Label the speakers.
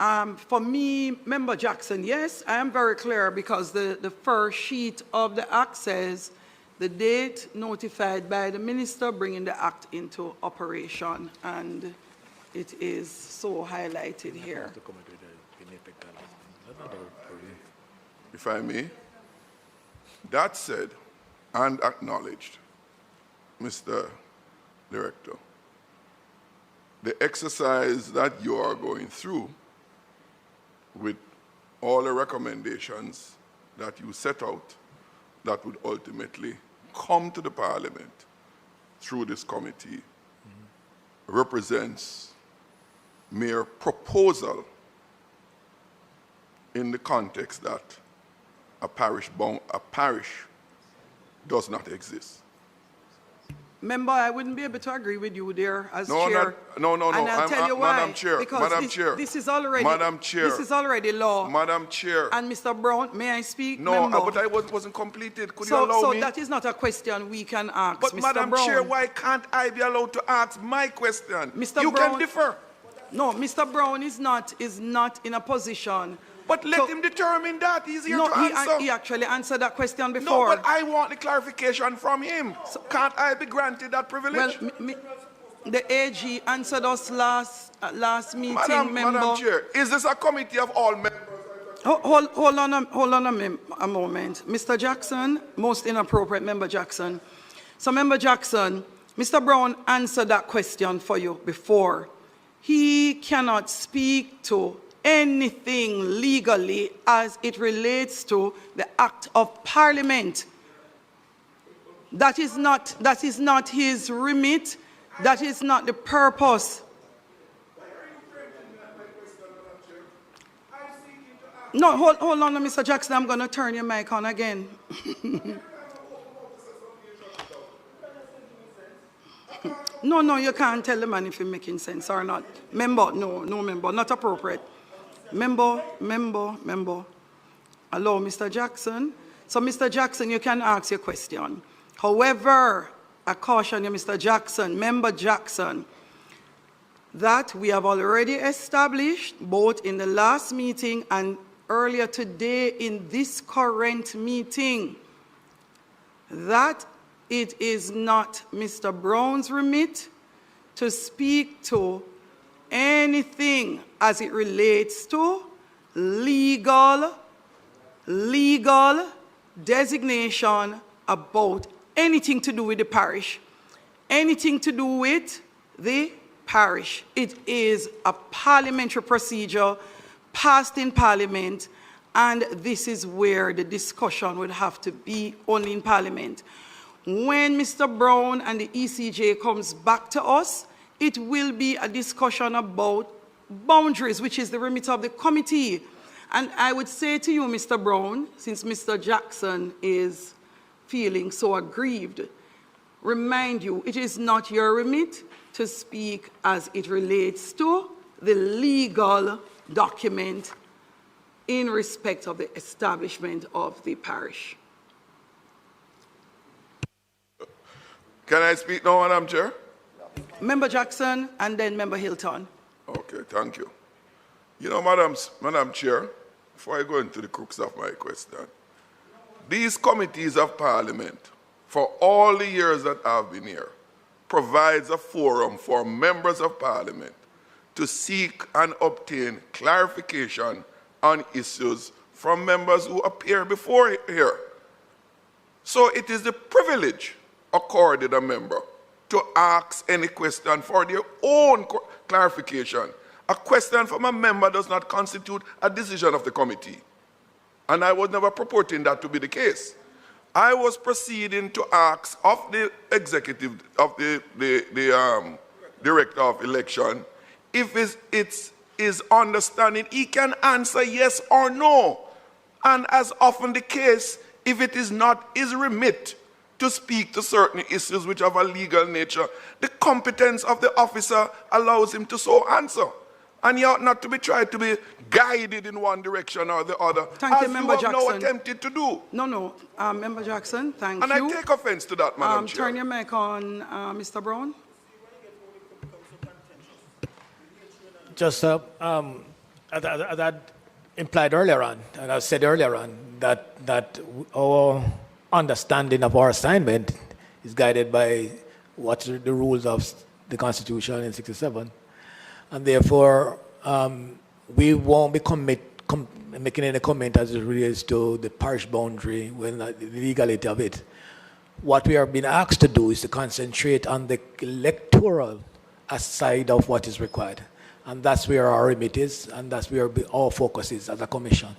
Speaker 1: For me, Member Jackson, yes, I am very clear because the first sheet of the act says the date notified by the minister bringing the act into operation, and it is so highlighted here.
Speaker 2: If I may, that said and acknowledged, Mr. Director, the exercise that you are going through with all the recommendations that you set out that would ultimately come to the Parliament through this committee represents mere proposal in the context that a parish does not exist.
Speaker 1: Member, I wouldn't be able to agree with you there as
Speaker 2: No,
Speaker 1: chair.
Speaker 2: no.
Speaker 1: And I'll tell you why.
Speaker 2: Madam Chair,
Speaker 1: because
Speaker 2: Madam
Speaker 1: this,
Speaker 2: Chair.
Speaker 1: This is already,
Speaker 2: Madam Chair.
Speaker 1: This is already law.
Speaker 2: Madam Chair.
Speaker 1: And Mr. Brown, may I speak?
Speaker 2: No,
Speaker 1: Member?
Speaker 2: but I wasn't completed. Could you allow
Speaker 1: so
Speaker 2: me?
Speaker 1: So that is not a question we can ask,
Speaker 2: But
Speaker 1: Mr.
Speaker 2: Madam
Speaker 1: Brown.
Speaker 2: Chair, why can't I be allowed to ask my question?
Speaker 1: Mr.
Speaker 2: You
Speaker 1: Brown,
Speaker 2: can differ.
Speaker 1: No, Mr. Brown is not in a position.
Speaker 2: But let him determine that. He's here to answer.
Speaker 1: He actually answered that question before.
Speaker 2: No, but I want the clarification from him. So can't I be granted that privilege?
Speaker 1: Well, the AG answered us last meeting, member.
Speaker 2: Madam Chair, is this a committee of all members?
Speaker 1: Hold on a moment. Mr. Jackson, most inappropriate, Member Jackson. So, Member Jackson, Mr. Brown answered that question for you before. He cannot speak to anything legally as it relates to the Act of Parliament. That is not his remit. That is not the purpose. No, hold on, Mr. Jackson. I'm going to turn your mic on again. No, you can't tell the man if he's making sense or not. Member, no, member, not appropriate. Member. Allow Mr. Jackson. So, Mr. Jackson, you can ask your question. However, I caution you, Mr. Jackson, Member Jackson, that we have already established, both in the last meeting and earlier today in this current meeting, that it is not Mr. Brown's remit to speak to anything as it relates to legal designation about anything to do with the parish, anything to do with the parish. It is a parliamentary procedure passed in Parliament, and this is where the discussion would have to be only in Parliament. When Mr. Brown and the ECJ comes back to us, it will be a discussion about boundaries, which is the remit of the committee. And I would say to you, Mr. Brown, since Mr. Jackson is feeling so aggrieved, remind you, it is not your remit to speak as it relates to the legal document in respect of the establishment of the parish.
Speaker 2: Can I speak now, Madam Chair?
Speaker 1: Member Jackson and then Member Hilton.
Speaker 2: Okay, thank you. You know, Madam Chair, before I go into the crux of my question, these committees of Parliament, for all the years that I've been here, provides a forum for members of Parliament to seek and obtain clarification on issues from members who appear before here. So it is the privilege accorded a member to ask any question for their own clarification. A question from a member does not constitute a decision of the committee. And I was never purporting that to be the case. I was proceeding to ask of the executive, of the director of election, if it's his understanding, he can answer yes or no. And as often the case, if it is not his remit to speak to certain issues which have a legal nature, the competence of the officer allows him to so answer. And he ought not to be tried to be guided in one direction or the other,
Speaker 1: Thank you, Member Jackson.
Speaker 2: Now attempted to do.
Speaker 1: No, Member Jackson, thank you.
Speaker 2: And I take offense to that, Madam Chair.
Speaker 1: Turn your mic on, Mr. Brown.
Speaker 3: Just as I implied earlier on, and I said earlier on, that our understanding of our assignment is guided by what are the rules of the Constitution in 67. And therefore, we won't be making any comment as it relates to the parish boundary, when the legality of it. What we are being asked to do is to concentrate on the electoral side of what is required. And that's where our remit is, and that's where our focus is as a commission.